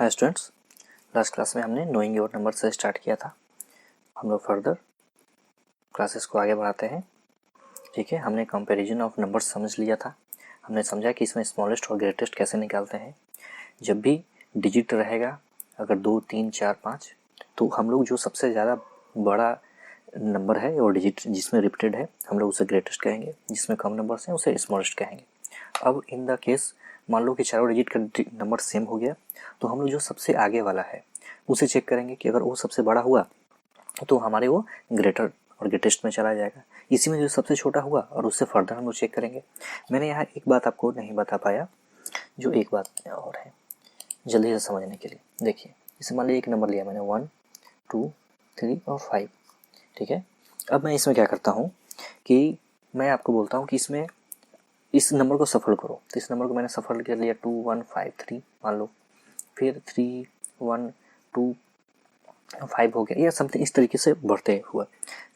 Hi students, last class में हमने knowing your number से स्टार्ट किया था। हम लोग फर्दर क्लासेस को आगे बढ़ाते हैं। ठीक है, हमने कंपैरिजन ऑफ नंबर्स समझ लिया था। हमने समझा कि इसमें स्मॉलेस्ट और ग्रेटेस्ट कैसे निकालते हैं। जब भी डिजिट रहेगा, अगर 2, 3, 4, 5, तो हम लोग जो सबसे ज़्यादा बड़ा नंबर है और डिजिट जिसमें रिपीटेड है, हम लोग उसे ग्रेटेस्ट कहेंगे। जिसमें कम नंबर्स हैं उसे स्मॉलेस्ट कहेंगे। अब इन द केस मान लो कि चारों डिजिट का नंबर सेम हो गया, तो हम लोग जो सबसे आगे वाला है उसे चेक करेंगे कि अगर वो सबसे बड़ा हुआ तो हमारे वो ग्रेटर और ग्रेटेस्ट में चला जाएगा। इसी में जो सबसे छोटा हुआ और उससे फर्दर हम लोग चेक करेंगे। मैंने यहाँ एक बात आपको नहीं बता पाया, जो एक बात और है जल्दी से समझने के लिए। देखिए, इसे मान लीजिए एक नंबर लिया मैंने 1, 2, 3 और 5। ठीक है, अब मैं इसमें क्या करता हूँ कि मैं आपको बोलता हूँ कि इसमें इस नंबर को सफल करो। तो इस नंबर को मैंने सफल कर लिया 2, 1, 5, 3 मान लो, फिर 3, 1, 2, 5 हो गया, या समथिंग इस तरीके से बढ़ते हुआ।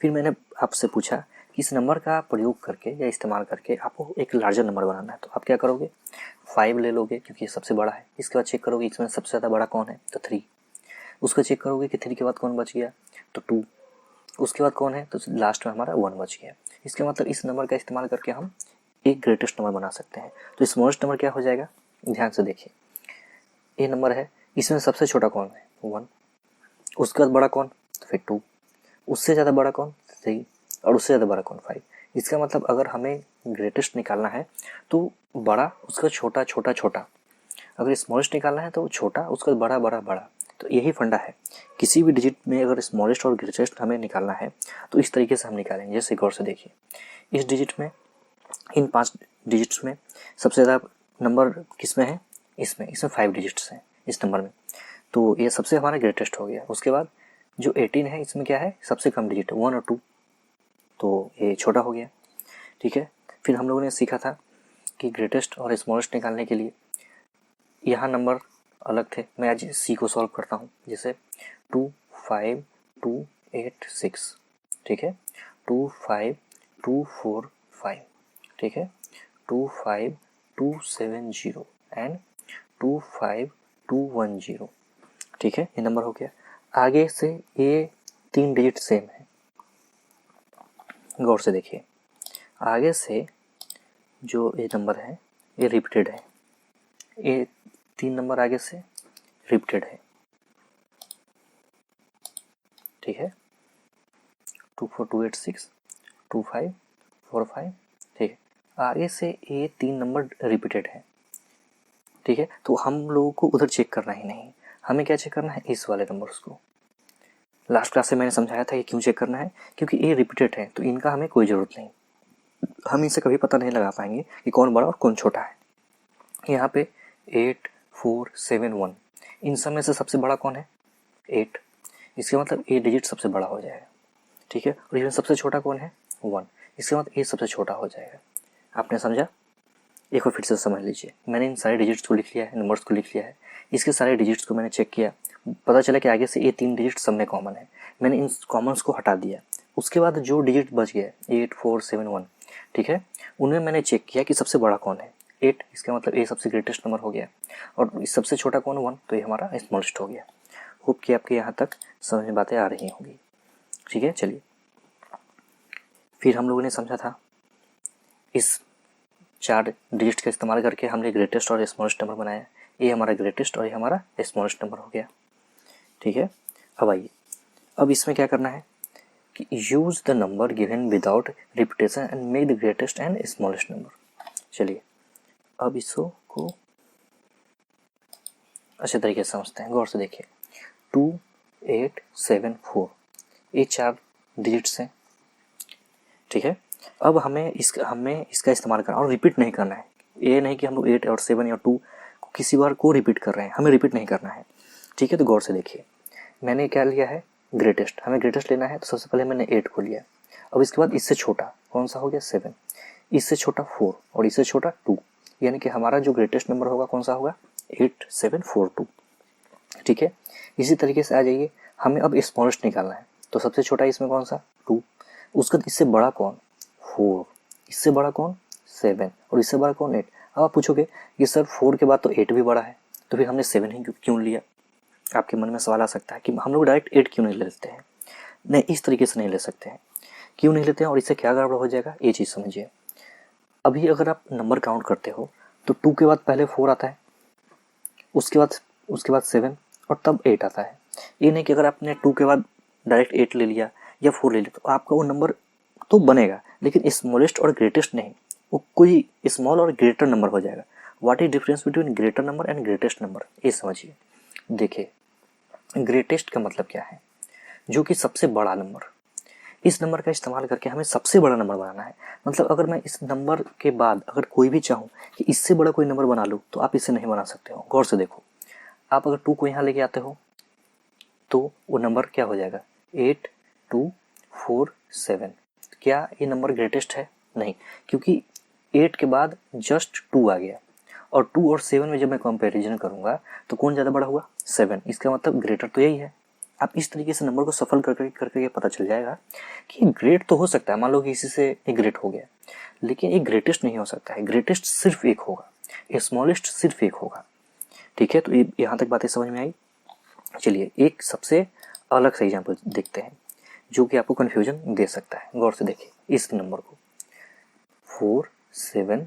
फिर मैंने आपसे पूछा कि इस नंबर का प्रयोग करके या इस्तेमाल करके आपको एक लार्जर नंबर बनाना है, तो आप क्या करोगे? 5 ले लोगे क्योंकि ये सबसे बड़ा है। इसके बाद चेक करोगे इसमें सबसे ज़्यादा बड़ा कौन है, तो 3। उसको चेक करोगे कि 3 के बाद कौन बच गया, तो 2। उसके बाद कौन है, तो लास्ट में हमारा 1 बच गया। इसका मतलब इस नंबर का इस्तेमाल करके हम एक ग्रेटेस्ट नंबर बना सकते हैं। तो स्मॉलेस्ट नंबर क्या हो जाएगा, ध्यान से देखिए। ये नंबर है, इसमें सबसे छोटा कौन है, 1। उसके बाद बड़ा कौन, तो फिर 2। उससे ज़्यादा बड़ा कौन, 3। और उससे ज़्यादा बड़ा कौन, 5। इसका मतलब अगर हमें ग्रेटेस्ट निकालना है तो बड़ा, उसका छोटा छोटा छोटा। अगर स्मॉलेस्ट निकालना है तो छोटा, उसका बड़ा बड़ा बड़ा। तो यही फंडा है, किसी भी डिजिट में अगर स्मॉलेस्ट और ग्रेटेस्ट हमें निकालना है तो इस तरीके से हम निकालेंगे। जैसे गौर से देखिए, इस डिजिट में, इन 5 डिजिट्स में सबसे ज़्यादा नंबर किस में है, इसमें 5 डिजिट्स हैं इस नंबर में, तो ये सबसे हमारा ग्रेटेस्ट हो गया। उसके बाद जो 18 है, इसमें क्या है, सबसे कम डिजिट 1 और 2, तो ये छोटा हो गया। ठीक है, फिर हम लोगों ने सीखा था कि ग्रेटेस्ट और स्मॉलेस्ट निकालने के लिए यहाँ नंबर अलग थे। मैं आज सी को सॉल्व करता हूँ। जैसे 2, 5, 2, 8, 6। ठीक है, 2, 5, 2, 4, 5। ठीक है, 2, 5, 2, 7, 0 एंड 2, 5, 2, 1, 0। ठीक है, ये नंबर हो गया। आगे से ये 3 डिजिट सेम है, गौर से देखिए। आगे से जो ये नंबर है ये रिपीटेड है, ये 3 नंबर आगे से रिपीटेड है। ठीक है, 2, 4, 2, 8, 6, 2, 5, 4, 5। ठीक है, आगे से ये 3 नंबर रिपीटेड है। ठीक है, तो हम लोगों को उधर चेक करना ही नहीं, हमें क्या चेक करना है, इस वाले नंबर्स को। लास्ट क्लास से मैंने समझाया था कि क्यों चेक करना है, क्योंकि ये रिपीटेड है तो इनका हमें कोई ज़रूरत नहीं। हम इनसे कभी पता नहीं लगा पाएंगे कि कौन बड़ा और कौन छोटा है। यहाँ पे 8, 4, 7, 1, इन सब में से सबसे बड़ा कौन है, 8। इसका मतलब ये डिजिट सबसे बड़ा हो जाएगा। ठीक है, और इसमें सबसे छोटा कौन है, 1। इसके बाद ये सबसे छोटा हो जाएगा। आपने समझा? एक बार फिर से समझ लीजिए। मैंने इन सारे डिजिट्स को लिख लिया है, नंबर्स को लिख लिया है। इसके सारे डिजिट्स को मैंने चेक किया, पता चला कि आगे से ये 3 डिजिट सब में कॉमन है। मैंने इन कॉमन्स को हटा दिया। उसके बाद जो डिजिट बच गया 8, 4, 7, 1, ठीक है, उनमें मैंने चेक किया कि सबसे बड़ा कौन है, 8। इसका मतलब ये सबसे ग्रेटेस्ट नंबर हो गया। और सबसे छोटा कौन, 1, तो ये हमारा स्मॉलेस्ट हो गया। होप कि आपके यहाँ तक समझ में बातें आ रही होंगी। ठीक है, चलिए फिर हम लोगों ने समझा था इस 4 डिजिट का इस्तेमाल करके हमने ग्रेटेस्ट और स्मॉलेस्ट नंबर बनाया। ये हमारा ग्रेटेस्ट और ये हमारा स्मॉलेस्ट नंबर हो गया। ठीक है, अब आइए, अब इसमें क्या करना है कि use the number given without repetition and make the greatest and smallest number. चलिए अब इसको अच्छे तरीके से समझते हैं। गौर से देखिए, 2, 8, 7, 4, ये 4 डिजिट्स हैं। ठीक है, अब हमें इसका इस्तेमाल करना और रिपीट नहीं करना है। ये नहीं कि हम लोग 8 और 7 या 2 को किसी बार को रिपीट कर रहे हैं, हमें रिपीट नहीं करना है। ठीक है, तो गौर से देखिए, मैंने क्या लिया है, ग्रेटेस्ट। हमें ग्रेटेस्ट लेना है तो सबसे पहले मैंने 8 को लिया। अब इसके बाद इससे छोटा कौन सा हो गया, 7। इससे छोटा 4 और इससे छोटा 2, यानी कि हमारा जो ग्रेटेस्ट नंबर होगा कौन सा होगा, 8, 7, 4, 2। ठीक है, इसी तरीके से आ जाइए, हमें अब स्मॉलेस्ट निकालना है। तो सबसे छोटा इसमें कौन सा, 2। उसका इससे बड़ा कौन, 4। इससे बड़ा कौन, 7। और इससे बड़ा कौन, 8। अब आप पूछोगे कि सर 4 के बाद तो 8 भी बड़ा है, तो फिर हमने 7 ही क्यों लिया? आपके मन में सवाल आ सकता है कि हम लोग डायरेक्ट 8 क्यों नहीं ले लेते हैं। नहीं, इस तरीके से नहीं ले सकते हैं। क्यों नहीं लेते हैं और इससे क्या गड़बड़ हो जाएगा, ये चीज़ समझिए। अभी अगर आप नंबर काउंट करते हो तो 2 के बाद पहले 4 आता है, उसके बाद 7 और तब 8 आता है। ये नहीं कि अगर आपने 2 के बाद डायरेक्ट 8 ले लिया या 4 ले लिया तो आपका वो नंबर तो बनेगा, लेकिन स्मॉलेस्ट और ग्रेटेस्ट नहीं, वो कोई स्मॉल और ग्रेटर नंबर हो जाएगा। What is difference between greater number and greatest number, ये समझिए। देखिए, ग्रेटेस्ट का मतलब क्या है, जो कि सबसे बड़ा नंबर। इस नंबर का इस्तेमाल करके हमें सबसे बड़ा नंबर बनाना है। मतलब अगर मैं इस नंबर के बाद अगर कोई भी चाहूँ कि इससे बड़ा कोई नंबर बना लूँ तो आप इसे नहीं बना सकते हो। गौर से देखो, आप अगर 2 को यहाँ लेके आते हो तो वो नंबर क्या हो जाएगा, 8 2 4 7। क्या ये नंबर ग्रेटेस्ट है? नहीं, क्योंकि 8 के बाद जस्ट 2 आ गया और 2 और 7 में जब मैं कंपैरिजन करूंगा तो कौन ज़्यादा बड़ा हुआ, 7। इसका मतलब ग्रेटर तो यही है। आप इस तरीके से नंबर को सफल करके ये पता चल जाएगा कि ग्रेट तो हो सकता है। मान लो कि इसी से ये ग्रेट हो गया, लेकिन ये ग्रेटेस्ट नहीं हो सकता है। ग्रेटेस्ट सिर्फ एक होगा, स्मॉलेस्ट सिर्फ एक होगा। ठीक है, तो यहाँ तक बातें समझ में आई। चलिए एक सबसे अलग से एग्जाम्पल देखते हैं जो कि आपको कन्फ्यूजन दे सकता है। गौर से देखिए इस नंबर को, 4 7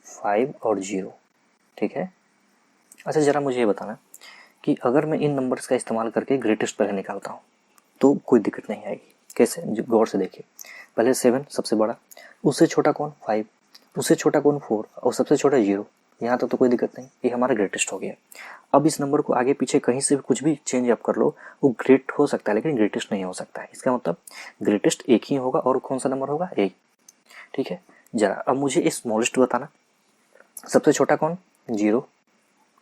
5 और 0। ठीक है, अच्छा ज़रा मुझे ये बताना कि अगर मैं इन नंबर्स का इस्तेमाल करके ग्रेटेस्ट पहले निकालता हूँ तो कोई दिक्कत नहीं आएगी। कैसे, गौर से देखिए। पहले 7 सबसे बड़ा, उससे छोटा कौन 5, उससे छोटा कौन 4 और सबसे छोटा 0। यहाँ तक तो कोई दिक्कत नहीं, ये हमारा ग्रेटेस्ट हो गया। अब इस नंबर को आगे पीछे कहीं से भी कुछ भी चेंज आप कर लो, वो ग्रेट हो सकता है लेकिन ग्रेटेस्ट नहीं हो सकता है। इसका मतलब ग्रेटेस्ट एक ही होगा और कौन सा नंबर होगा, एक। ठीक है, जरा अब मुझे स्मॉलेस्ट बताना। सबसे छोटा कौन, 0।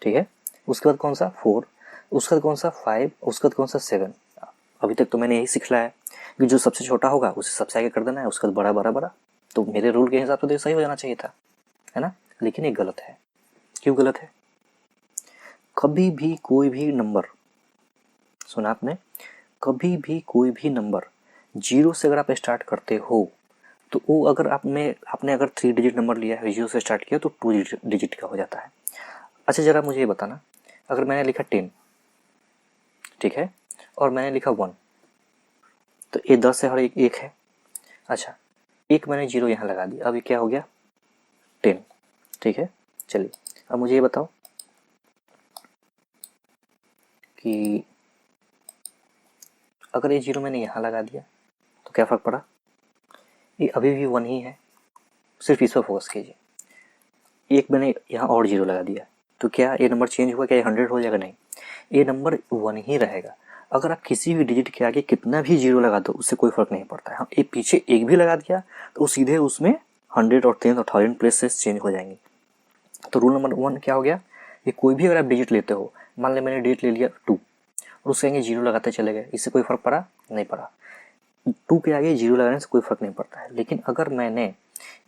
ठीक है, उसके बाद कौन सा 4, उसके बाद कौन सा 5, उसके बाद कौन सा 7। अभी तक तो मैंने यही सिखलाया है कि जो सबसे छोटा होगा उसे सबसे आगे कर देना है, उसके बाद बड़ा बड़ा बड़ा। तो मेरे रूल के हिसाब से तो सही हो जाना चाहिए था, है ना। लेकिन ये गलत है। क्यों गलत है? कभी भी कोई भी नंबर, सुना आपने, कभी भी कोई भी नंबर 0 से अगर आप स्टार्ट करते हो तो वो अगर आपने अगर 3 डिजिट नंबर लिया है, 0 से स्टार्ट किया तो 2 डिजिट का हो जाता है। अच्छा ज़रा मुझे ये बताना, अगर मैंने लिखा 10, ठीक है, और मैंने लिखा 1, तो ये 10 से हर एक है। अच्छा, एक मैंने 0 यहाँ लगा दिया, अब ये क्या हो गया, 10। ठीक है, चलिए अब मुझे ये बताओ कि अगर ये 0 मैंने यहाँ लगा दिया तो क्या फ़र्क पड़ा, ये अभी भी 1 ही है। सिर्फ इस पर फोकस कीजिए। एक मैंने यहाँ और 0 लगा दिया तो क्या ये नंबर चेंज हुआ, क्या ये 100 हो जाएगा? नहीं, ये नंबर 1 ही रहेगा। अगर आप किसी भी डिजिट के आगे कितना भी 0 लगा दो उससे कोई फ़र्क नहीं पड़ता है। हाँ, ये पीछे एक भी लगा दिया तो सीधे उसमें 100 और 10 और 1000 प्लेसेस चेंज हो जाएंगे। तो रूल नंबर 1 क्या हो गया, ये कोई भी अगर आप डिजिट लेते हो, मान लें मैंने डिजिट ले लिया 2 और उसके आगे 0 लगाते चले गए, इससे कोई फ़र्क पड़ा नहीं पड़ा। 2 के आगे 0 लगाने से कोई फ़र्क नहीं पड़ता है। लेकिन अगर मैंने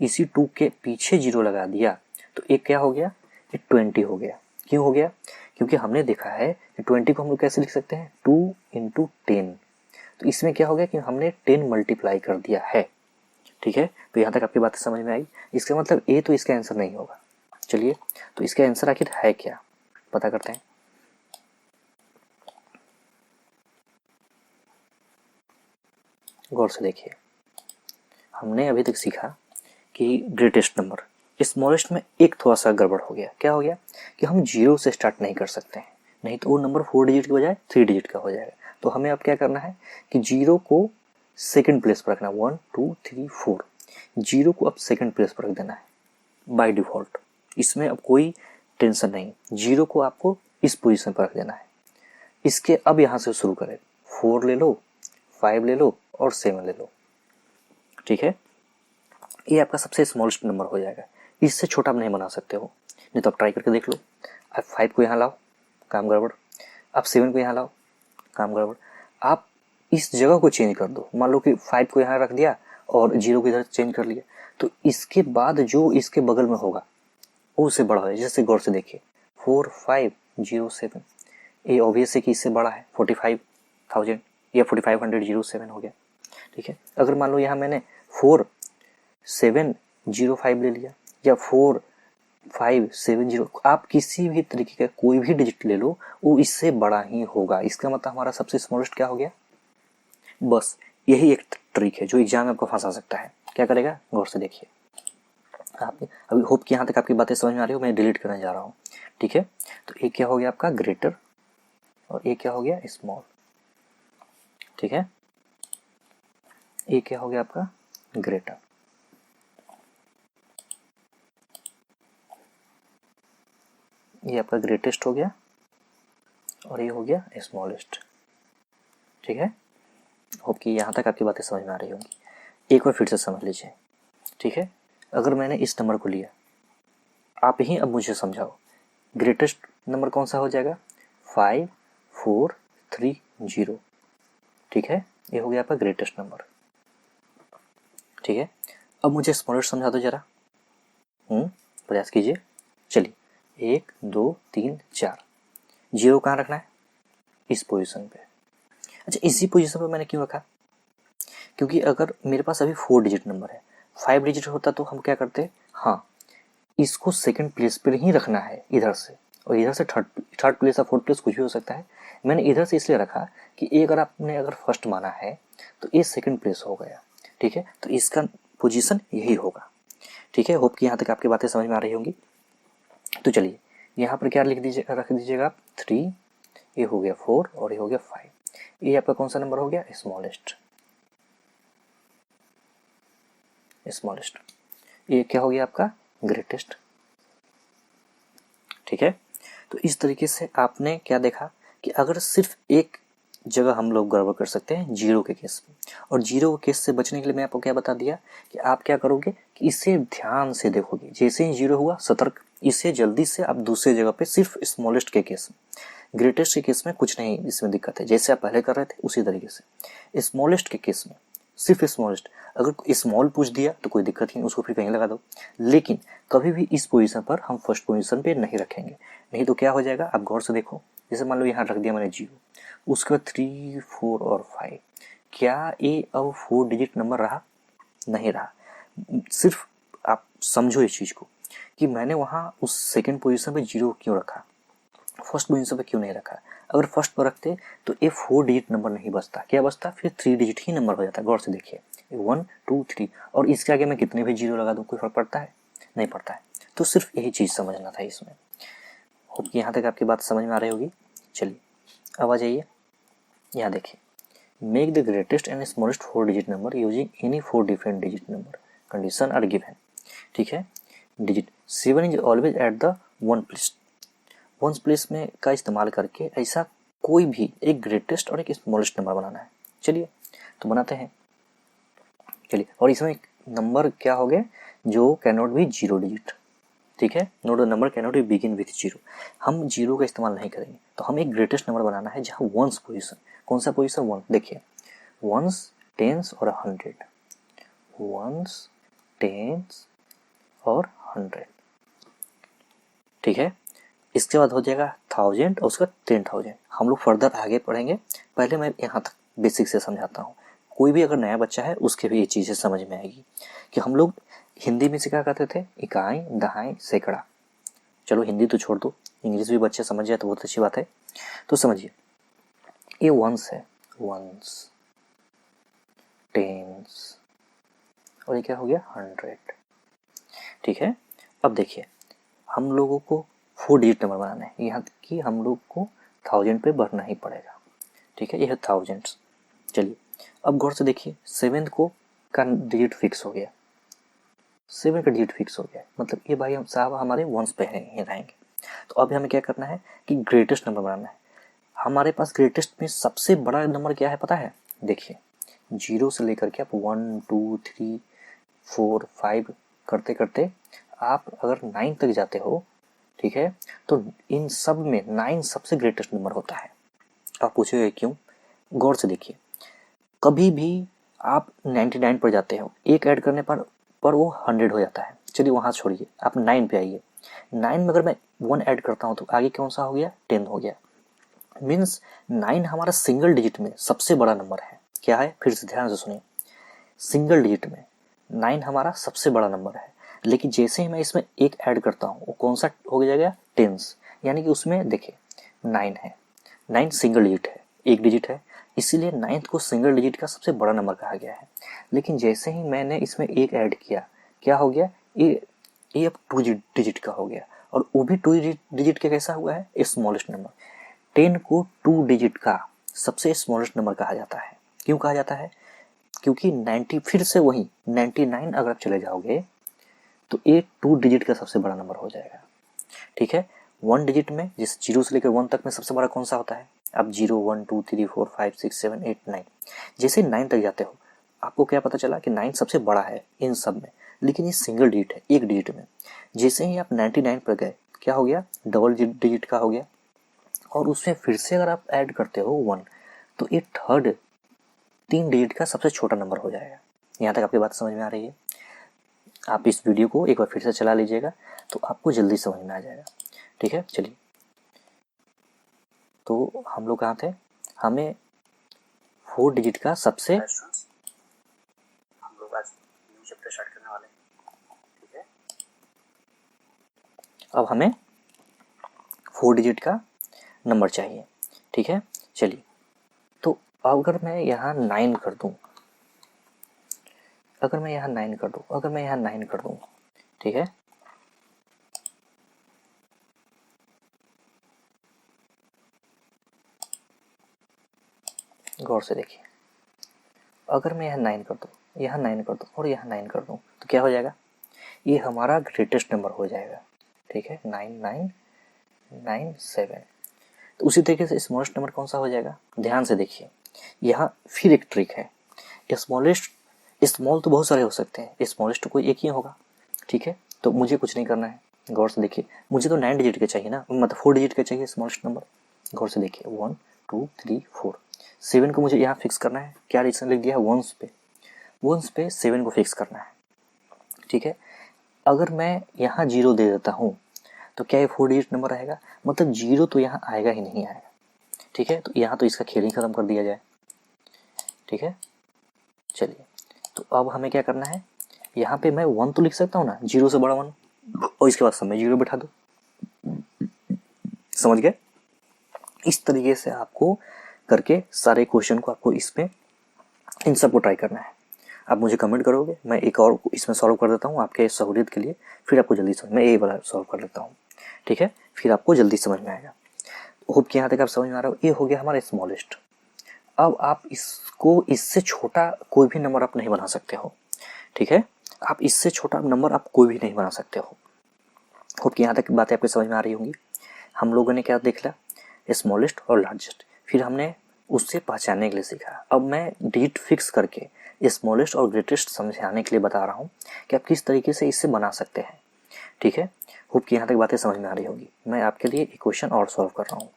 इसी 2 के पीछे 0 लगा दिया तो एक क्या हो गया, ये 20 हो गया। क्यों हो गया? क्योंकि हमने देखा है कि 20 को हम लोग कैसे लिख सकते हैं, 2 × 10। तो इसमें क्या हो गया कि हमने 10 मल्टीप्लाई कर दिया है। ठीक है, तो यहाँ तक आपकी बातें समझ में आई। इसका मतलब ए तो इसका आंसर नहीं होगा। चलिए, तो इसका आंसर आखिर है क्या, पता करते हैं। गौर से देखिए, हमने अभी तक सीखा कि ग्रेटेस्ट नंबर, स्मॉलेस्ट में एक थोड़ा सा गड़बड़ हो गया। क्या हो गया कि हम 0 से स्टार्ट नहीं कर सकते हैं, नहीं तो वो नंबर 4 डिजिट के बजाय 3 डिजिट का हो जाएगा। तो हमें अब क्या करना है कि 0 को सेकंड प्लेस पर रखना, 1 2 3 4, 0 को अब सेकंड प्लेस पर रख देना है बाय डिफ़ॉल्ट। इसमें अब कोई टेंशन नहीं, 0 को आपको इस पोजीशन पर रख देना है। इसके अब यहाँ से शुरू करें, 4 ले लो, 5 ले लो और 7 ले लो। ठीक है, ये आपका सबसे स्मॉलेस्ट नंबर हो जाएगा। इससे छोटा आप नहीं बना सकते हो, नहीं तो आप ट्राई करके देख लो। आप 5 को यहाँ लाओ, काम गड़बड़। आप 7 को यहाँ लाओ, काम गड़बड़। आप इस जगह को चेंज कर दो, मान लो कि 5 को यहाँ रख दिया और 0 को इधर चेंज कर लिया, तो इसके बाद जो इसके बगल में होगा वो उससे बड़ा है। जैसे गौर से देखिए, 4 5 0 7, ये ऑब्वियस है कि इससे बड़ा है, 45,000 या 4500 07 हो गया। ठीक है, अगर मान लो यहाँ मैंने 4 7 0 5 ले लिया या 4 570, आप किसी भी तरीके का कोई भी डिजिट ले लो वो इससे बड़ा ही होगा। इसका मतलब हमारा सबसे स्मॉलेस्ट क्या हो गया। बस यही एक ट्रिक है जो एग्जाम में आपको फंसा सकता है। क्या करेगा, गौर से देखिए। आपने अभी होप कि यहाँ तक आपकी बातें समझ में आ रही हो। मैं डिलीट करने जा रहा हूँ, ठीक है। तो एक क्या हो गया आपका ग्रेटर और एक क्या हो गया स्मॉल, ठीक है। एक क्या हो गया आपका ग्रेटर, ये आपका ग्रेटेस्ट हो गया और ये हो गया स्मॉलेस्ट, ठीक है। होप कि यहाँ तक आपकी बातें समझ में आ रही होंगी। एक बार फिर से समझ लीजिए, ठीक है। अगर मैंने इस नंबर को लिया, आप ही अब मुझे समझाओ ग्रेटेस्ट नंबर कौन सा हो जाएगा, 5430, ठीक है। ये हो गया आपका ग्रेटेस्ट नंबर, ठीक है। अब मुझे स्मॉलेस्ट समझा दो जरा, प्रयास कीजिए। चलिए 1 2 3 4, जीरो कहाँ रखना है, इस पोजीशन पे। अच्छा, इसी पोजीशन पे मैंने क्यों रखा, क्योंकि अगर मेरे पास अभी 4 डिजिट नंबर है, 5 डिजिट होता तो हम क्या करते, हाँ इसको सेकंड प्लेस पर ही रखना है इधर से, और इधर से थर्ड प्लेस या फोर्थ प्लेस कुछ भी हो सकता है। मैंने इधर से इसलिए रखा कि ये अगर आपने अगर फर्स्ट माना है तो ये सेकंड प्लेस हो गया, ठीक है। तो इसका पोजीशन यही होगा, ठीक है। होप कि यहाँ तक आपकी बातें समझ में आ रही होंगी। तो चलिए यहाँ पर क्या लिख दीजिए, रख दीजिएगा आप 3, ये हो गया 4 और ये हो गया 5। ये आपका कौन सा नंबर हो गया, स्मॉलेस्ट। ये क्या हो गया आपका ग्रेटेस्ट, ठीक है। तो इस तरीके से आपने क्या देखा कि अगर सिर्फ एक जगह हम लोग गड़बड़ कर सकते हैं जीरो के केस में, और जीरो के केस से बचने के लिए मैं आपको क्या बता दिया कि आप क्या करोगे कि इसे ध्यान से देखोगे। जैसे ही जीरो हुआ सतर्क, इसे जल्दी से आप दूसरे जगह पे सिर्फ स्मॉलेस्ट के केस में, ग्रेटेस्ट के केस में कुछ नहीं इसमें दिक्कत है, जैसे आप पहले कर रहे थे उसी तरीके से। स्मॉलेस्ट के केस में सिर्फ स्मॉलेस्ट, अगर स्मॉल पूछ दिया तो कोई दिक्कत नहीं, उसको फिर कहीं लगा दो, लेकिन कभी भी इस पोजीशन पर हम फर्स्ट पोजीशन पे नहीं रखेंगे, नहीं तो क्या हो जाएगा। आप गौर से देखो, जैसे मान लो यहाँ रख दिया मैंने जीरो, उसके बाद 3 4 और 5, क्या ये अब 4 डिजिट नंबर रहा, नहीं रहा। सिर्फ आप समझो इस चीज़ को कि मैंने वहाँ उस सेकेंड पोजीशन पे जीरो क्यों रखा, फर्स्ट पोजीशन पे क्यों नहीं रखा। अगर फर्स्ट पर रखते तो ये 4 डिजिट नंबर नहीं बचता, क्या बचता, फिर 3 डिजिट ही नंबर हो जाता। गौर से देखिए 1 2 3, और इसके आगे मैं कितने भी जीरो लगा दूँ कोई फर्क पड़ता है, नहीं पड़ता है। तो सिर्फ यही चीज़ समझना था इसमें। होप कि यहाँ तक आपकी बात समझ में आ रही होगी। चलिए अब आ जाइए, यहाँ देखिए, make the greatest and smallest 4 digit number using any 4 different digit number, condition are given, ठीक है। Digit 7 is always at the 1 place, 1 place में का इस्तेमाल करके ऐसा कोई भी एक ग्रेटेस्ट और एक स्मॉलेस्ट नंबर बनाना है। चलिए तो बनाते हैं। चलिए, और इसमें एक नंबर क्या हो गया जो can not be zero digit, ठीक है। Note the number can not be begin with zero, हम जीरो का इस्तेमाल नहीं करेंगे। तो हम एक ग्रेटेस्ट नंबर बनाना है जहाँ वंस पोजीशन, कौन सा पोजीशन, वन। देखिए वंस, टेंस और 100, वंस, टेंस और 100, ठीक है। इसके बाद हो जाएगा 1000 और उसका 10,000। हम लोग फर्दर आगे पढ़ेंगे, पहले मैं यहाँ तक बेसिक से समझाता हूँ। कोई भी अगर नया बच्चा है उसके भी ये चीज़ें समझ में आएगी कि हम लोग हिंदी में सिखा करते थे इकाई, दहाई, सैकड़ा। चलो हिंदी तो छोड़ दो, इंग्लिश भी बच्चे समझ जाए तो बहुत अच्छी बात है। तो समझिए ये वंस है, वंस, टेंस और ये क्या हो गया 100, ठीक है। अब देखिए हम लोगों को 4 डिजिट नंबर बनाना है, यहाँ कि हम लोग को 1000 पे बढ़ना ही पड़ेगा, ठीक है। यह है थाउजेंड्स। चलिए अब गौर से देखिए, 7 को का डिजिट फिक्स हो गया, 7 का डिजिट फिक्स हो गया, मतलब ये भाई हम साहब हमारे वंस पे हैं रहेंगे। तो अब हमें क्या करना है कि ग्रेटेस्ट नंबर बनाना है। हमारे पास ग्रेटेस्ट में सबसे बड़ा नंबर क्या है पता है, देखिए जीरो से लेकर के आप 1 2 3 4 5 करते करते आप अगर 9 तक जाते हो, ठीक है। तो इन सब में 9 सबसे ग्रेटेस्ट नंबर होता है। आप पूछेंगे क्यों, गौर से देखिए, कभी भी आप 99 पर जाते हो, एक ऐड करने पर वो 100 हो जाता है। चलिए वहाँ छोड़िए, आप 9 पे आइए। 9 में अगर मैं 1 ऐड करता हूँ तो आगे कौन सा हो गया, 10 हो गया। मीन्स 9 हमारा सिंगल डिजिट में सबसे बड़ा नंबर है। क्या है, फिर से ध्यान से सुनिए, सिंगल डिजिट में 9 हमारा सबसे बड़ा नंबर है। लेकिन जैसे ही मैं इसमें एक ऐड करता हूँ वो कौन सा हो जाएगा, टेंस, यानी कि उसमें देखिए 9 है, 9 सिंगल डिजिट है, एक डिजिट है, इसीलिए 9th को सिंगल डिजिट का सबसे बड़ा नंबर कहा गया है। लेकिन जैसे ही मैंने इसमें एक ऐड किया, क्या हो गया, ये अब 2 डिजिट का हो गया, और वो भी 2 डिजिट का कैसा हुआ है, स्मॉलेस्ट नंबर। 10 को 2 डिजिट का सबसे स्मॉलेस्ट नंबर कहा जाता है। क्यों कहा जाता है, क्योंकि 90, फिर से वही 99 अगर आप चले जाओगे तो ये 2 डिजिट का सबसे बड़ा नंबर हो जाएगा। ठीक है, 1 डिजिट में जिस 0 से लेकर 1 तक में सबसे बड़ा कौन सा होता है, अब 0 1 2 3 4 5 6 7 8 9, जैसे 9 तक जाते हो आपको क्या पता चला कि 9 सबसे बड़ा है इन सब में, लेकिन ये सिंगल डिजिट है, एक डिजिट में। जैसे ही आप 99 पर गए, क्या हो गया, डबल डिजिट का हो गया, और उसमें फिर से अगर आप ऐड करते हो 1, तो ये थर्ड 3 डिजिट का सबसे छोटा नंबर हो जाएगा। यहाँ तक आपकी बात समझ में आ रही है? आप इस वीडियो को एक बार फिर से चला लीजिएगा तो आपको जल्दी समझ में आ जाएगा। ठीक है, चलिए, तो हम लोग कहाँ थे, हमें 4 डिजिट का सबसे, हम लोग आज न्यू चैप्टर स्टार्ट करने वाले हैं। ठीक है, अब हमें 4 डिजिट का नंबर चाहिए। ठीक है, चलिए, तो अगर मैं यहाँ 9 कर दूँ, अगर मैं यहाँ 9 कर दूँ, अगर मैं यहाँ 9 कर दूँ, ठीक है, गौर से देखिए, अगर मैं यहाँ 9 कर दूँ, यहाँ 9 कर दूँ और यहाँ 9 कर दूँ, तो क्या हो जाएगा, ये हमारा ग्रेटेस्ट नंबर हो जाएगा। ठीक है, 9997। तो उसी तरीके से स्मॉलेस्ट नंबर कौन सा हो जाएगा, ध्यान से देखिए, यहाँ फिर एक ट्रिक है। स्मॉलेस्ट, स्मॉल तो बहुत सारे हो सकते हैं, स्मॉलेस्ट तो कोई एक ही होगा। ठीक है, तो मुझे कुछ नहीं करना है, गौर से देखिए, मुझे तो 9 डिजिट के चाहिए ना, मतलब 4 डिजिट के चाहिए स्मॉलेस्ट नंबर। गौर से देखिए, 1 2 3 4, 7 को मुझे यहाँ फिक्स करना है, क्या रीजन लिख दिया है, वंस पे 7 को फिक्स करना है। ठीक है, अगर मैं यहाँ 0 दे देता हूँ तो क्या ये 4 डिजिट नंबर आएगा, मतलब 0 तो यहाँ आएगा ही नहीं आएगा। ठीक है, तो यहाँ तो इसका खेल ही खत्म कर दिया जाए। ठीक है, चलिए, तो अब हमें क्या करना है, यहाँ पे मैं 1 तो लिख सकता हूँ ना, 0 से बड़ा 1, और इसके बाद सब में 0 बैठा दो। समझ गए? इस तरीके से आपको करके सारे क्वेश्चन को आपको इसमें इन सबको ट्राई करना है। आप मुझे कमेंट करोगे, मैं एक और इसमें सॉल्व कर देता हूँ आपके सहूलियत के लिए, फिर आपको जल्दी समझ, मैं ये वाला सॉल्व कर लेता हूँ। ठीक है, फिर आपको जल्दी समझ में आएगा। होप कि यहाँ तक आप समझ में आ रहा हो। ये हो गया हमारा स्मॉलेस्ट। अब आप इसको, इससे छोटा कोई भी नंबर आप नहीं बना सकते हो। ठीक है, आप इससे छोटा नंबर आप कोई भी नहीं बना सकते हो। होप कि यहाँ तक बातें आपको समझ में आ रही होंगी। हम लोगों ने क्या देख लिया, स्मॉलेस्ट और लार्जेस्ट, फिर हमने उससे पहचानने के लिए सीखा। अब मैं डिजिट फिक्स करके स्मॉलेस्ट और ग्रेटेस्ट समझाने के लिए बता रहा हूँ कि आप किस तरीके से इससे बना सकते हैं। ठीक है, होप कि यहाँ तक बातें समझ में आ रही होगी। मैं आपके लिए एक क्वेश्चन और सॉल्व कर रहा हूँ,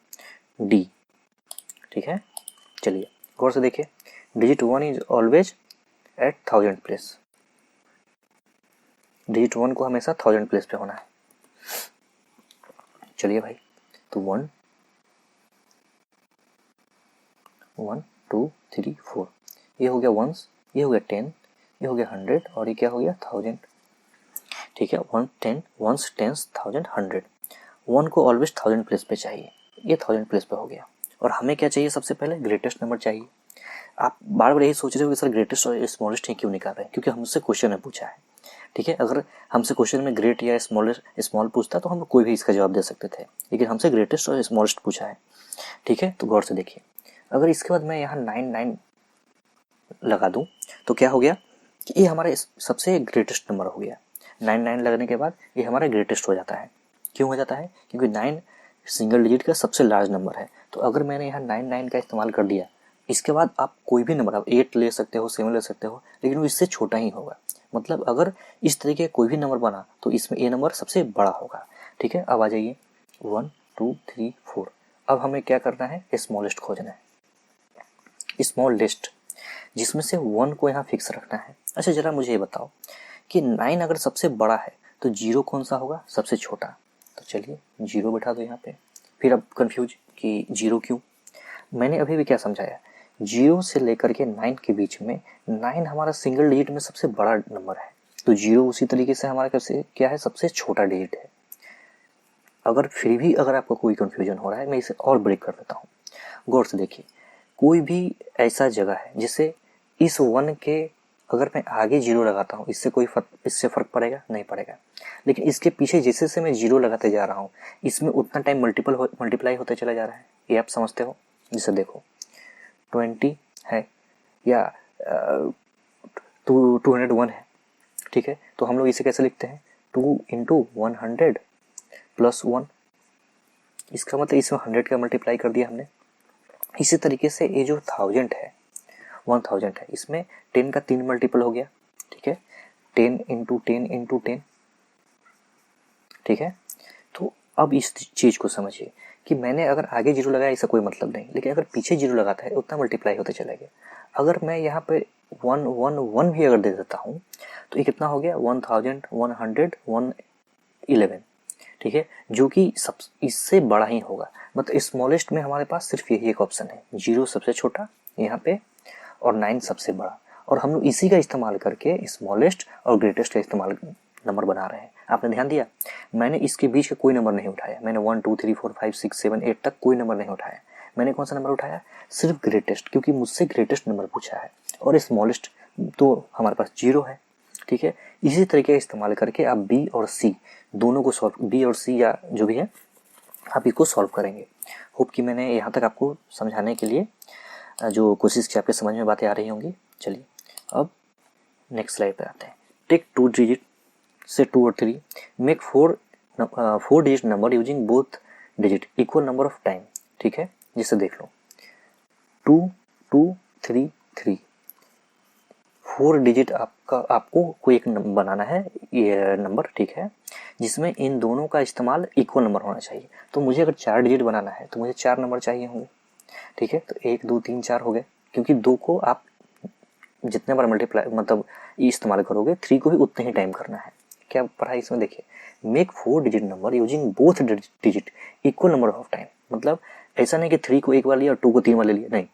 डी। ठीक है, चलिए गौर से देखिए, digit 1 is always eight 1000 place. Digit 1 को हमेशा 1000 प्लेस पे होना है। चलिए भाई, तो 1 1 2 3 4, ये हो गया वंस, ये हो गया 10, ये हो गया 100, और ये क्या हो गया 1000। ठीक है, 1 10 वंस 10 1000 100। 1 को ऑलवेज 1000 प्लेस पे चाहिए, ये 1000 प्लेस पे हो गया। और हमें क्या चाहिए, सबसे पहले ग्रेटेस्ट नंबर चाहिए। आप बार बार यही सोच रहे हो कि सर ग्रेटेस्ट और स्मॉलेस्ट क्यों निकाल रहे हैं, क्योंकि हमसे क्वेश्चन में पूछा है। ठीक है, अगर हमसे क्वेश्चन में ग्रेट या स्मॉल पूछता तो हम कोई भी इसका जवाब दे सकते थे, लेकिन हमसे ग्रेटेस्ट और स्मॉलेस्ट पूछा है। ठीक है, तो गौर से देखिए, अगर इसके बाद मैं यहाँ 9 लगा दूं तो क्या हो गया कि ये हमारा सबसे ग्रेटेस्ट नंबर हो गया। 9 लगने के बाद ये हमारा ग्रेटेस्ट हो जाता है। क्यों हो जाता है, क्योंकि 9 सिंगल डिजिट का सबसे लार्ज नंबर है। तो अगर मैंने यहाँ 9 का इस्तेमाल कर दिया, इसके बाद आप कोई भी नंबर, आप 8 ले सकते हो, 7 ले सकते हो, लेकिन वो इससे छोटा ही होगा। मतलब अगर इस तरीके कोई भी नंबर बना तो इसमें ये नंबर सबसे बड़ा होगा। ठीक है, अब आ जाइए 1 2 3 4। अब हमें क्या करना है, स्मॉलेस्ट खोजना है, स्मॉलेस्ट, जिसमें से 1 को यहाँ फिक्स रखना है। अच्छा जरा मुझे ये बताओ कि 9 अगर सबसे बड़ा है तो 0 कौन सा होगा, सबसे छोटा। तो चलिए 0 बैठा दो यहाँ पे। फिर अब कंफ्यूज कि 0 क्यों, मैंने अभी भी क्या समझाया, 0 से लेकर के 9 के बीच में 9 हमारा सिंगल डिजिट में सबसे बड़ा नंबर है। तो 0 उसी तरीके से हमारा कैसे क्या है, सबसे छोटा डिजिट है। अगर फिर भी अगर आपको कोई कंफ्यूजन हो रहा है, मैं इसे और ब्रेक कर देता हूँ, गौर से देखिए। कोई भी ऐसा जगह है जिसे इस 1 के अगर मैं आगे 0 लगाता हूँ, इससे फर्क पड़ेगा? नहीं पड़ेगा। लेकिन इसके पीछे जैसे से मैं 0 लगाते जा रहा हूँ, इसमें उतना टाइम मल्टीप्लाई होते चला जा रहा है। ये आप समझते हो? जिसे देखो 20 है या 201 है, ठीक है। तो हम लोग इसे कैसे लिखते हैं, 2 × 100 + 1। इसका मतलब इसमें 100 का मल्टीप्लाई कर दिया हमने। इसी तरीके से ये जो 1000 है, 1000 है, इसमें 10 का 3 मल्टीपल हो गया, ठीक है। 10 × 10 × 10, ठीक है। तो अब इस चीज़ को समझिए कि मैंने अगर आगे 0 लगाया इसका कोई मतलब नहीं, लेकिन अगर पीछे 0 लगाता है उतना मल्टीप्लाई होते चलेगा। अगर मैं यहाँ पे 111 भी अगर दे देता हूँ तो ये कितना हो गया, 1111, ठीक है, जो कि सब इससे बड़ा ही होगा। मतलब स्मॉलेस्ट में हमारे पास सिर्फ यही एक ऑप्शन है, 0 सबसे छोटा यहाँ पे और 9 सबसे बड़ा, और हम लोग इसी का इस्तेमाल करके स्मॉलेस्ट और ग्रेटेस्ट का इस्तेमाल नंबर बना रहे हैं। आपने ध्यान दिया, मैंने इसके बीच का कोई नंबर नहीं उठाया। मैंने 1 2 3 4 5 6 7 8 तक कोई नंबर नहीं उठाया। मैंने कौन सा नंबर उठाया, सिर्फ ग्रेटेस्ट, क्योंकि मुझसे ग्रेटेस्ट नंबर पूछा है, और स्मॉलेस्ट तो हमारे पास 0 है, ठीक है। इसी तरीके का इस्तेमाल करके आप बी और सी दोनों को सॉल्व, बी और सी या जो भी है आप इसको सॉल्व करेंगे। होप कि मैंने यहाँ तक आपको समझाने के लिए जो कोशिश की, आपके समझ में बातें आ रही होंगी। चलिए अब नेक्स्ट स्लाइड पे आते हैं। टेक 2 डिजिट से 2 और 3, make 4 digit number using both digit equal number of time, ठीक है। जिससे देख लो 2 2 3 3, 4 डिजिट आपको कोई एक बनाना है ये नंबर, ठीक है, जिसमें इन दोनों का इस्तेमाल इक्वल नंबर होना चाहिए। तो मुझे अगर 4 डिजिट बनाना है तो मुझे 4 नंबर चाहिए होंगे, ठीक है। तो 1 2 3 4 हो गए, क्योंकि 2 को आप जितने बार मल्टीप्लाई मतलब इस्तेमाल करोगे, 3 को भी उतने ही टाइम करना है। क्या पढ़ा है इसमें, देखिए, make 4 digit number using both digit equal number of time. मतलब ऐसा नहीं कि 3 को एक बार लिया और 2 को 3 बार ले लिया, नहीं।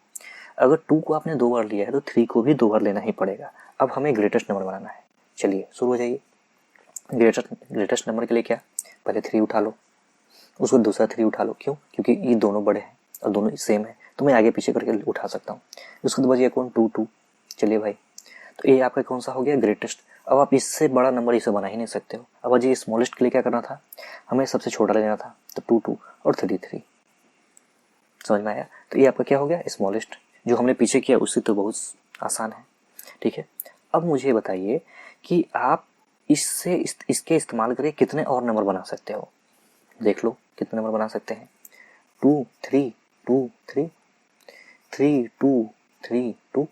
अगर 2 को आपने 2 बार लिया है तो 3 को भी 2 बार लेना ही पड़ेगा। अब हमें ग्रेटेस्ट नंबर बनाना है। चलिए शुरू हो जाइए। ग्रेटेस्ट नंबर के लिए क्या, पहले 3 उठा लो, उसको दूसरा 3 उठा लो। क्यों? क्योंकि ये दोनों बड़े हैं और दोनों सेम है, तो मैं आगे पीछे करके उठा सकता हूँ। उसके बाद बचिए कौन, 2 2। चलिए भाई, तो ये आपका कौन सा हो गया, ग्रेटेस्ट। अब आप इससे बड़ा नंबर इसे बना ही नहीं सकते हो। अब अजय स्मॉलेस्ट के लिए क्या करना था, हमें सबसे छोटा लेना था, तो 2 2 और 3 3। समझ में आया? तो ये आपका क्या हो गया, स्मॉलेस्ट। जो हमने पीछे किया उससे तो बहुत आसान है, ठीक है। अब मुझे बताइए कि आप इसके इस्तेमाल करके कितने और नंबर बना सकते हो। देख लो कितने नंबर बना सकते हैं, 2 3 2 3 3 2 3 2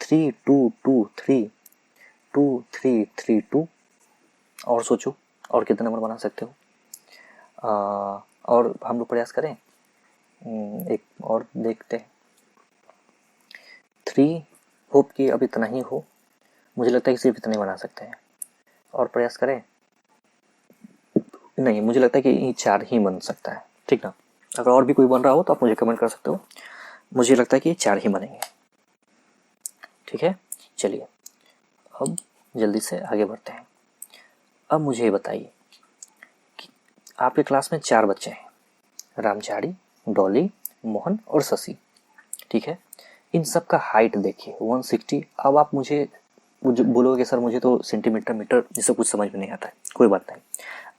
3 2 2 3 2 3 3 2। और सोचो और कितने नंबर बना सकते हो। और हम लोग प्रयास करें, एक और देखते हैं। 3, होप कि अब इतना ही हो। मुझे लगता है कि सिर्फ इतना ही बना सकते हैं। और प्रयास करें, नहीं, मुझे लगता है कि 4 ही बन सकता है, ठीक ना। अगर और भी कोई बन रहा हो तो आप मुझे कमेंट कर सकते हो। मुझे लगता है कि 4 ही बनेंगे, ठीक है। चलिए अब जल्दी से आगे बढ़ते हैं। अब मुझे बताइए कि आपके क्लास में 4 बच्चे हैं, रामचारी, डॉली, मोहन और शशि, ठीक है। इन सब का हाइट देखिए 160। अब आप मुझे बोलोगे सर मुझे तो सेंटीमीटर मीटर जिससे कुछ समझ में नहीं आता है, कोई बात नहीं,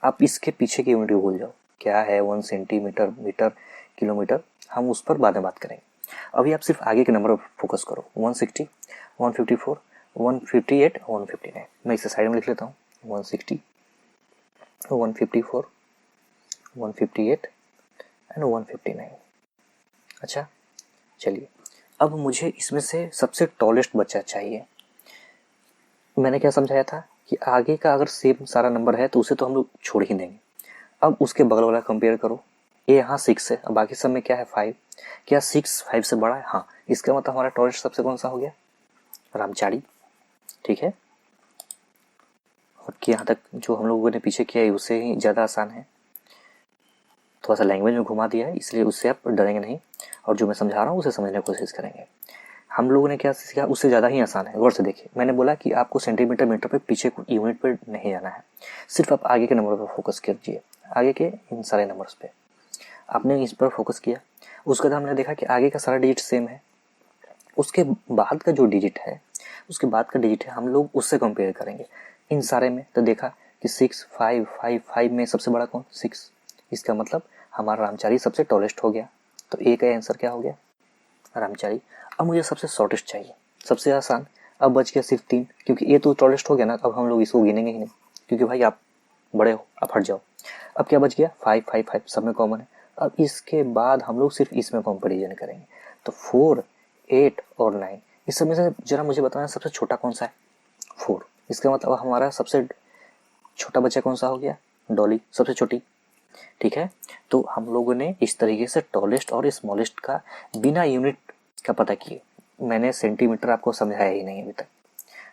आप इसके पीछे की यूनिट भूल जाओ। क्या है 1 सेंटीमीटर, मीटर, किलोमीटर, हम उस पर बाद में बात करेंगे। अभी आप सिर्फ आगे के नंबर पर फोकस करो, 160, 154, 158, 159। मैं इसे साइड में लिख लेता हूँ, 160, 154, 158 एंड 159। अच्छा चलिए, अब मुझे इसमें से सबसे टॉलेस्ट बच्चा चाहिए। मैंने क्या समझाया था कि आगे का अगर सेम सारा नंबर है तो उसे तो हम लोग छोड़ ही देंगे। अब उसके बगल वाला कंपेयर करो, ये यहाँ 6 है, अब बाकी सब में क्या है 5। क्या 6 5 से बड़ा है? हाँ, इसका मतलब हमारा टॉलेस्ट सबसे कौन सा हो गया, रामचारी, ठीक है। और यहाँ तक जो हम लोगों ने पीछे किया है उससे ही ज़्यादा आसान है। थोड़ा सा लैंग्वेज में घुमा दिया है, इसलिए उससे आप डरेंगे नहीं, और जो मैं समझा रहा हूँ उसे समझने की कोशिश करेंगे। हम लोगों ने क्या सीखा उससे ज़्यादा ही आसान है। गौर से देखिए, मैंने बोला कि आपको सेंटीमीटर मीटर पे पीछे यूनिट पे नहीं जाना है, सिर्फ आप आगे के नंबर पर फोकस कीजिए, आगे के इन सारे नंबर्स पे आपने इस पर फोकस किया। उसके बाद हमने देखा कि आगे का सारा डिजिट सेम है, उसके बाद का जो डिजिट है, उसके बाद का डिजिट है हम लोग उससे कंपेयर करेंगे इन सारे में। तो देखा कि 6 5 5 5 में सबसे बड़ा कौन? 6। इसका मतलब हमारा रामचारी सबसे टॉलेस्ट हो गया। तो ए का आंसर क्या हो गया? रामचारी। अब मुझे सबसे शॉर्टेस्ट चाहिए, सबसे आसान। अब बच गया सिर्फ 3, क्योंकि ये तो टॉलेस्ट हो गया ना। अब हम लोग इसको गिनेंगे ही नहीं, क्योंकि भाई आप बड़े हो, आप हट जाओ। अब क्या बच गया? 5 5 5 सब में कॉमन है। अब इसके बाद हम लोग सिर्फ इसमें कंपैरिजन करेंगे। तो 4 8 और 9 इस सब में से जरा मुझे बताना सबसे छोटा कौन सा है? 4। इसका मतलब हमारा सबसे छोटा बच्चा कौन सा हो गया? डॉली, सबसे छोटी। ठीक है, तो हम लोगों ने इस तरीके से टॉलेस्ट और स्मॉलेस्ट का बिना यूनिट का पता किए। मैंने सेंटीमीटर आपको समझाया ही नहीं अभी तक,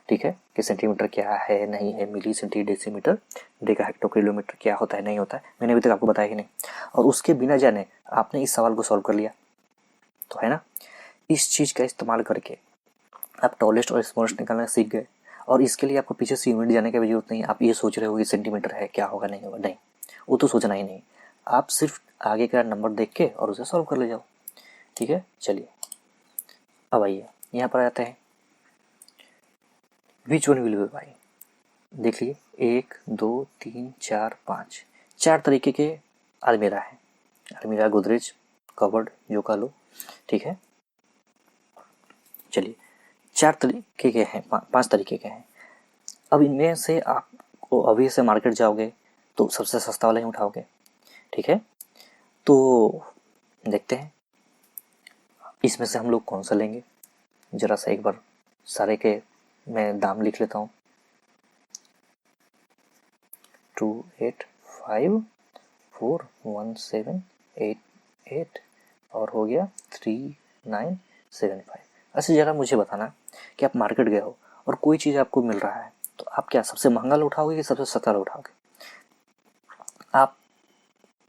ठीक है, कि सेंटीमीटर क्या है नहीं है, milli centi decimeter deca hecto kilometer क्या होता है नहीं होता है, मैंने अभी तक आपको बताया ही नहीं। और उसके बिना जाने आपने इस सवाल को सॉल्व कर लिया, तो है ना। इस चीज़ का इस्तेमाल करके आप टॉलेस्ट और स्मॉलेस्ट निकालना सीख गए। और इसके लिए आपको पीछे से यूनिट जाने की भी जरूरत नहीं। आप ये सोच रहे हो कि सेंटीमीटर है क्या होगा नहीं होगा, नहीं, वो तो सोचना ही नहीं। आप सिर्फ आगे का नंबर देख के और उसे सॉल्व कर ले जाओ। ठीक है, चलिए अब आइए यहाँ पर आते हैं। Which one will be by? देख लीजिए 1 2 3 4 5 4 तरीके के अलमीरा है। अलमीरा, गोदरेज, कबर्ड, जो का लो, ठीक है। चलिए 4 तरीके के हैं, 5 तरीके के हैं। अब इनमें से आपको अभी से मार्केट जाओगे तो सबसे सस्ता वाला ही उठाओगे, ठीक है। तो देखते हैं इसमें से हम लोग कौन सा लेंगे। जरा सा एक बार सारे के मैं दाम लिख लेता हूँ। 2 8 5 4 1 7 8 8 और हो गया 3 9 7 5। अच्छा जरा मुझे बताना कि आप मार्केट गए हो और कोई चीज़ आपको मिल रहा है, तो आप क्या सबसे महंगा उठाओगे कि सबसे सस्ता उठाओगे? आप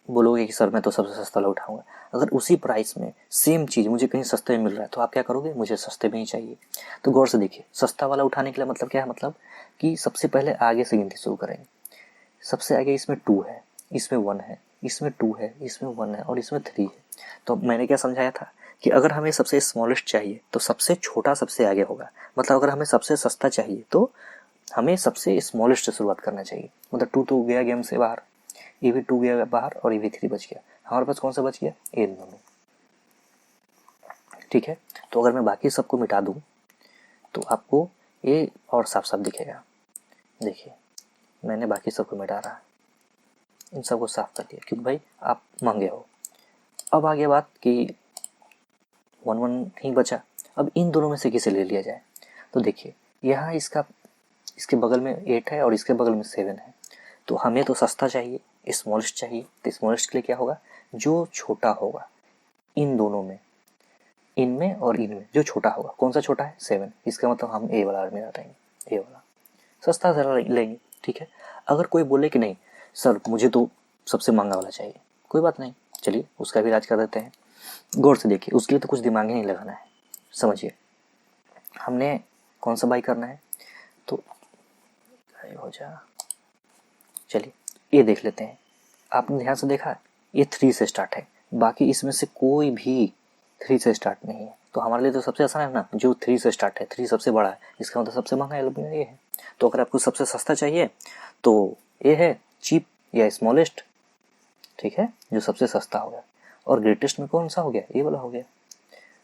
बोलोगे कि सर मैं तो सबसे सस्ता उठाऊंगा। अगर उसी प्राइस में सेम चीज़ मुझे कहीं सस्ते में मिल रहा है तो आप क्या करोगे? मुझे सस्ते में ही चाहिए। तो गौर से देखिए, सस्ता वाला उठाने के लिए मतलब क्या है? मतलब कि सबसे पहले आगे से गिनती शुरू करेंगे। सबसे आगे इसमें 2 है, इसमें 1 है, इसमें 2 है, इसमें 1 है और इसमें 3 है। तो मैंने क्या समझाया था कि अगर हमें सबसे स्मॉलेस्ट चाहिए तो सबसे छोटा सबसे आगे होगा। मतलब अगर हमें सबसे सस्ता चाहिए तो हमें सबसे स्मॉलेस्ट से शुरुआत करना चाहिए। मतलब 2 तो गया गेम से बाहर, ये भी 2 गया बाहर और ये भी 3 बच गया। हमारे पास कौन सा बच गया? ये दोनों, ठीक है। तो अगर मैं बाकी सबको मिटा दूं तो आपको ये और साफ साफ दिखेगा। देखिए मैंने बाकी सबको मिटा रहा, इन सबको साफ कर दिया, क्योंकि भाई आप महंगे हो। अब आ गया बात कि 1 1 ही बचा। अब इन दोनों में से किसे ले लिया जाए? तो देखिए यहाँ इसके बगल में 8 है और इसके बगल में 7 है। तो हमें तो सस्ता चाहिए, स्मॉलेस्ट चाहिए। तो स्मॉलेस्ट के लिए क्या होगा? जो छोटा होगा इन दोनों में, इनमें और इनमें जो छोटा होगा। कौन सा छोटा है? 7। इसका मतलब हम ए वाला में रहेंगे, ए वाला सस्ता ज़रा लेंगे, ठीक है। अगर कोई बोले कि नहीं सर मुझे तो सबसे महंगा वाला चाहिए, कोई बात नहीं, चलिए उसका भी इलाज कर देते हैं। गौर से देखिए, उसके लिए तो कुछ दिमाग ही नहीं लगाना है। समझिए हमने कौन सा बाई करना है, तो हो जा, चलिए ये देख लेते हैं। आपने ध्यान से देखा ये 3 से स्टार्ट है, बाकी इसमें से कोई भी 3 से स्टार्ट नहीं है। तो हमारे लिए तो सबसे आसान है ना जो 3 से स्टार्ट है, 3 सबसे बड़ा है, इसका मतलब सबसे महंगा है ये है। तो अगर आपको सबसे सस्ता चाहिए तो ये है चीप या स्मॉलेस्ट, ठीक है, जो सबसे सस्ता हो गया। और ग्रेटेस्ट में कौन सा हो गया? ये वाला हो गया।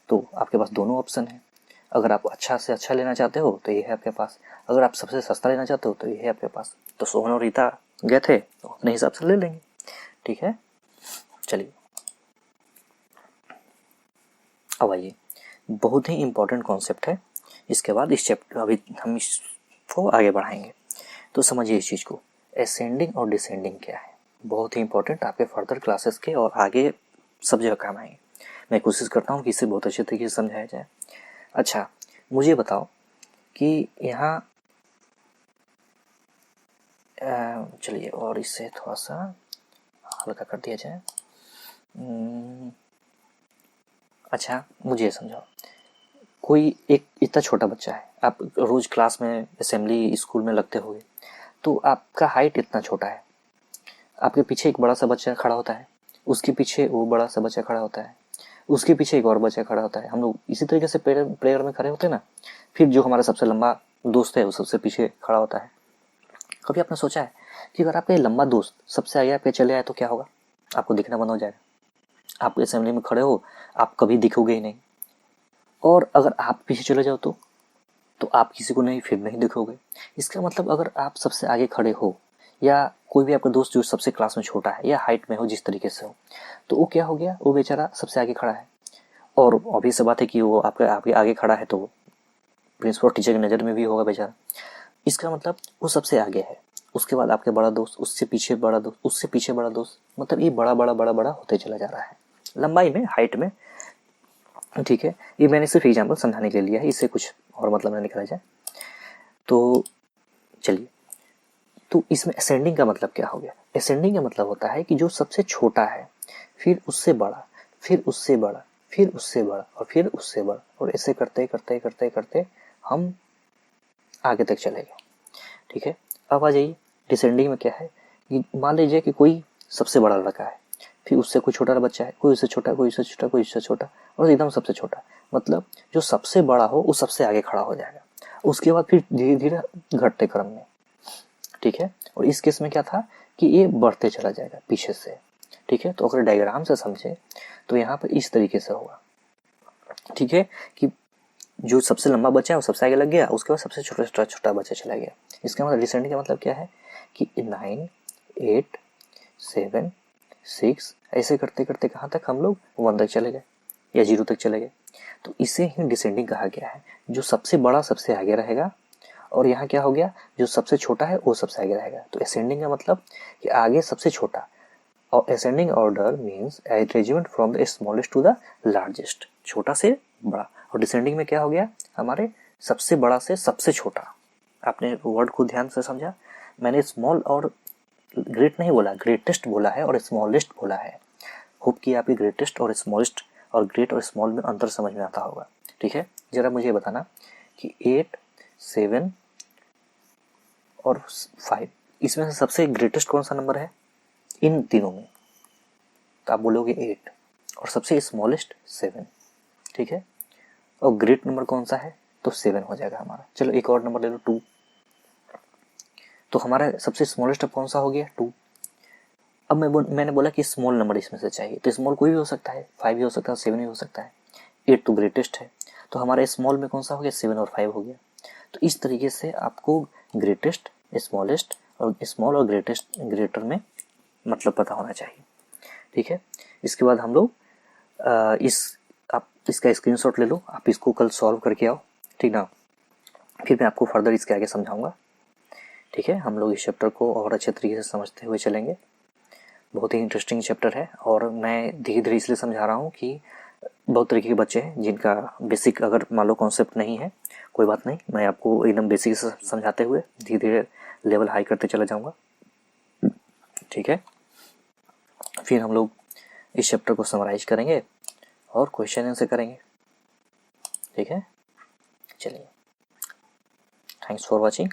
तो आपके पास दोनों ऑप्शन है। अगर आप अच्छा से अच्छा लेना चाहते हो तो ये है आपके पास, अगर आप सबसे सस्ता लेना चाहते हो तो ये है आपके पास। तो सोहन और रीता गए थे तो अपने हिसाब से ले लेंगे, ठीक है। चलिए अब आइए, बहुत ही इम्पोर्टेंट कॉन्सेप्ट है। इसके बाद इस चैप्टर अभी हम इसको आगे बढ़ाएंगे। तो समझिए इस चीज़ को, असेंडिंग और डिसेंडिंग क्या है। बहुत ही इंपॉर्टेंट, आपके फर्दर क्लासेस के और आगे सब जगह काम आएंगे। मैं कोशिश करता हूँ कि इसे बहुत अच्छे तरीके से समझाया जाए। अच्छा मुझे बताओ कि यहाँ चलिए और इससे थोड़ा सा हल्का कर दिया जाए। अच्छा मुझे समझाओ, कोई एक इतना छोटा बच्चा है, आप रोज क्लास में असेंबली स्कूल में लगते होंगे, तो आपका हाइट इतना छोटा है, आपके पीछे एक बड़ा सा बच्चा खड़ा होता है, उसके पीछे वो बड़ा सा बच्चा खड़ा होता है, उसके पीछे एक और बच्चा खड़ा होता है, हम लोग इसी तरीके से प्रेयर में खड़े होते हैं ना। फिर जो हमारा सबसे लंबा दोस्त है वो सबसे पीछे खड़ा होता है। कभी आपने सोचा है कि अगर आपका लंबा दोस्त सबसे आगे आपके चले आए तो क्या होगा? आपको दिखना बंद हो जाएगा, आप असेंबली में खड़े हो, आप कभी दिखोगे ही नहीं। और अगर आप पीछे चले जाओ तो आप किसी को नहीं, फिर नहीं दिखोगे। इसका मतलब अगर आप सबसे आगे खड़े हो, या कोई भी आपका दोस्त जो सबसे क्लास में छोटा है या हाइट में हो जिस तरीके से हो, तो वो क्या हो गया, वो बेचारा सबसे आगे खड़ा है। और ऑब्वियस सी बात है कि वो आपके आगे खड़ा है तो प्रिंसिपल टीचर की नज़र में भी होगा बेचारा। इसका मतलब वो सबसे आगे है, उसके बाद आपके बड़ा दोस्त, उससे पीछे बड़ा दोस्त, उससे पीछे बड़ा दोस्त, मतलब ये बड़ा बड़ा बड़ा बड़ा होते चला जा रहा है लंबाई में, हाइट में। ठीक है, ये मैंने सिर्फ एग्जाम्पल समझाने के लिए लिया है, इससे कुछ और मतलब ना निकाला जाए। तो चलिए, तो इसमें असेंडिंग का मतलब क्या हो गया? असेंडिंग का मतलब होता है कि जो सबसे छोटा है, फिर उससे बड़ा, फिर उससे बड़ा, फिर उससे बड़ा, और फिर उससे बड़ा, और ऐसे करते करते करते करते हम आगे तक चले गए। ठीक है, अब आ जाइए डिसेंडिंग में क्या है कि मान लीजिए कि कोई सबसे बड़ा लड़का है, फिर उससे कोई छोटा बच्चा है, कोई उससे छोटा, कोई उससे छोटा, कोई उससे छोटा, और एकदम सबसे छोटा। मतलब जो सबसे बड़ा हो वो सबसे आगे खड़ा हो जाएगा, उसके बाद फिर धीरे धीरे घटते क्रम में। ठीक है, और इस केस में क्या था कि ये बढ़ते चला जाएगा पीछे से। ठीक है, तो अगर डायग्राम से समझे तो यहाँ पर इस तरीके से होगा। ठीक है, कि जो सबसे लंबा बच्चा है वो सबसे आगे लग गया, उसके बाद सबसे छोटा छोटा बच्चा चला गया। इसका मतलब डिसेंडिंग का मतलब क्या है कि 9, 8, 7, 6 ऐसे करते करते कहाँ तक हम लोग 1 तक चले गए या 0 तक चले गए। तो इसे ही डिसेंडिंग कहा गया है। जो सबसे बड़ा सबसे आगे रहेगा, और यहाँ क्या हो गया, जो सबसे छोटा है वो सबसे आगे रहेगा। तो असेंडिंग का मतलब कि आगे सबसे छोटा, और ascending order means arrangement from the smallest to the largest, छोटा से बड़ा। और डिसेंडिंग में क्या हो गया, हमारे सबसे बड़ा से सबसे छोटा। आपने वर्ड को ध्यान से समझा, मैंने स्मॉल और ग्रेट नहीं बोला, ग्रेटेस्ट बोला है और स्मॉलेस्ट बोला है। होप कि आपके ग्रेटेस्ट और स्मॉलेस्ट और ग्रेट और स्मॉल में अंतर समझ में आता होगा। ठीक है, जरा मुझे बताना कि 8, 7 और 5 इसमें से सबसे ग्रेटेस्ट कौन सा नंबर है इन तीनों में? तो आप बोलोगे 8, और सबसे स्मॉलेस्ट 7। ठीक है, और ग्रेट नंबर कौन सा है? तो 7 हो जाएगा हमारा। चलो एक और नंबर ले लो, 2। तो हमारा सबसे स्मॉलेस्ट कौन सा हो गया? 2। अब मैंने बोला कि स्मॉल नंबर इसमें से चाहिए, तो स्मॉल कोई भी हो सकता है, 5 भी हो सकता है, 7 भी हो सकता है। 8 तो ग्रेटेस्ट है, तो हमारे स्मॉल में कौन सा हो गया? 7 और 5 हो गया। तो इस तरीके से आपको ग्रेटेस्ट, स्मॉलेस्ट और स्मॉल और ग्रेटेस्ट, ग्रेटर में मतलब पता होना चाहिए। ठीक है, इसके बाद हम लोग आप इसका स्क्रीनशॉट ले लो, आप इसको कल सॉल्व करके आओ। ठीक ना, फिर मैं आपको फर्दर इसके आगे समझाऊंगा। ठीक है, हम लोग इस चैप्टर को और अच्छे तरीके से समझते हुए चलेंगे। बहुत ही इंटरेस्टिंग चैप्टर है, और मैं धीरे धीरे इसलिए समझा रहा हूँ कि बहुत तरीके के बच्चे हैं जिनका बेसिक अगर मान लो कॉन्सेप्ट नहीं है, कोई बात नहीं, मैं आपको एकदम बेसिक से समझाते हुए धीरे धीरे लेवल हाई करते चला जाऊँगा। ठीक है, फिर हम लोग इस चैप्टर को समराइज करेंगे और क्वेश्चन आंसर करेंगे। ठीक है, चलिए, थैंक्स फॉर वॉचिंग।